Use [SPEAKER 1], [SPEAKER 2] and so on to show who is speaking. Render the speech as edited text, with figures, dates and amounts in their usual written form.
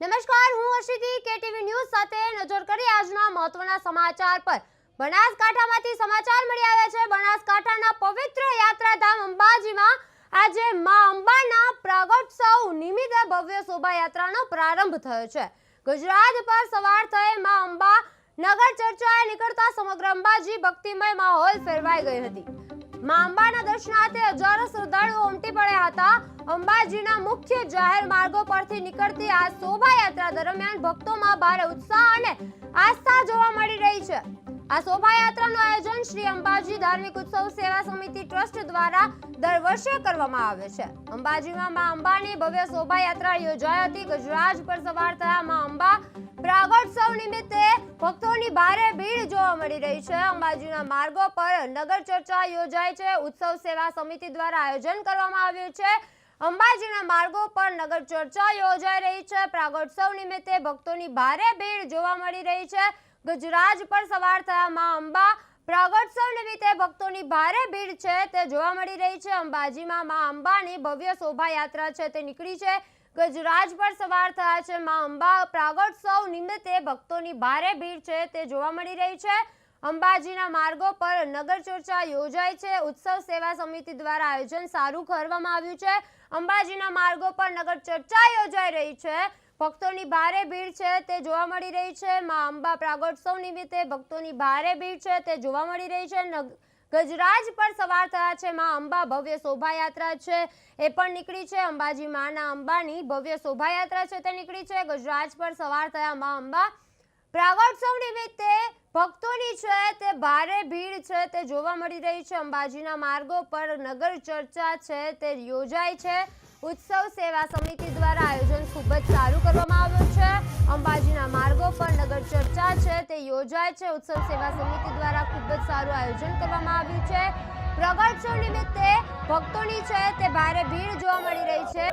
[SPEAKER 1] નમસ્કાર, હું અશિતી KTV news સાથે નજર કરી આજના મહત્વના સમાચાર પર। બનાસકાંઠામાંથી સમાચાર મળી આવ્યા છે। બનાસકાંઠાના પવિત્ર યાત્રાધામ અંબાજીમાં આજે માં અંબાના પ્રાગટ્યોત્સવ નિમિત્તે ભવ્ય શોભાયાત્રાનો પ્રારંભ થયો છે। ગુજરાત પર સવાર થઈ માં અંબા નગર ચર્ચાએ નીકળતા સમગ્ર અંબાજી ભક્તિમય માહોલ ફેરવાઈ ગઈ હતી। માં અંબાના દર્શનાર્થે હજારો શ્રદ્ધાળુઓ ઉમટી પડ્યા હતા। અંબાજીના મુખ્ય જાહેર માર્ગો પરથી નીકળતી આ શોભાયાત્રા દરમિયાન ભક્તોમાં ભારે ઉત્સાહ અને આસ્થા જોવા મળી રહી છે। આ શોભાયાત્રાનું આયોજન શ્રી અંબાજી ધાર્મિક ઉત્સવ સેવા સમિતિ ટ્રસ્ટ દ્વારા દર વર્ષે કરવામાં આવે છે। અંબાજીમાં માં અંબાની ભવ્ય શોભાયાત્રા યોજાઈ હતી। ગજરાજ પર સવાર થયા માં અંબા પ્રાગટ્યોત્સવ નિમિત્તે ભક્તોની ભારે ભીડ જોવા મળી રહી છે। અંબાજીના માર્ગો પર નગર ચર્ચા યોજાય છે। ઉત્સવ સેવા સમિતિ દ્વારા આયોજન કરવામાં આવ્યું છે। અંબાજીના માર્ગો પર નગર ચર્ચા યોજાઈ રહી છે। પ્રાગટ્યોત્સવ નિમિત્તે ભક્તોની ભારે ભીડ જોવા મળી રહી છે। ગજરાજ પર સવાર થયા માં અંબા પ્રાગટ્યોત્સવ નિમિત્તે ભક્તોની ભારે ભીડ છે તે જોવા મળી રહી છે। અંબાજીમાં માં અંબાની ભવ્ય શોભાયાત્રા છે તે નીકળી છે। ગજરાજ પર સવાર થયા છે માં અંબા પ્રાગટ્યોત્સવ નિમિત્તે ભક્તોની ભારે ભીડ છે તે જોવા મળી રહી છે। અંબાજીના માર્ગો પર નગર ચર્ચા યોજાય છે। ઉત્સવ સેવા સમિતિ દ્વારા આયોજન સારું કરવામાં આવ્યું છે। અંબાજીના માર્ગો પર નગર ચર્ચા યોજાઈ રહી છે। ભક્તોની ભારે ભીડ છે તે જોવા મળી રહી છે। માં અંબા પ્રાગટ્યોત્સવ નિમિત્તે ભક્તોની ભારે ભીડ છે તે જોવા મળી રહી છે। ગજરાજ પર સવાર થયા છે માં અંબા ભવ્ય શોભાયાત્રા છે એ પણ નીકળી છે। અંબાજી માના અંબાની ભવ્ય શોભાયાત્રા છે તે નીકળી છે। ગજરાજ પર સવાર થયા માં અંબા પ્રાગટ્યોત્સવ નિમિત્તે ભક્તોની છે તે ભારે ભીડ છે તે જોવા મળી રહી છે। અંબાજીના માર્ગો પર નગર ચર્ચા છે તે યોજાય છે। ઉત્સવ સેવા સમિતિ દ્વારા આયોજન ખૂબ જ સારું કરવામાં આવ્યું છે। અંબાજીના માર્ગો પર નગર ચર્ચા છે તે યોજાય છે। ઉત્સવ સેવા સમિતિ દ્વારા ખૂબ જ સારું આયોજન કરવામાં આવ્યું છે। પ્રાગટ્યોત્સવ નિમિત્તે ભક્તોની છે તે ભારે ભીડ જોવા મળી રહી છે।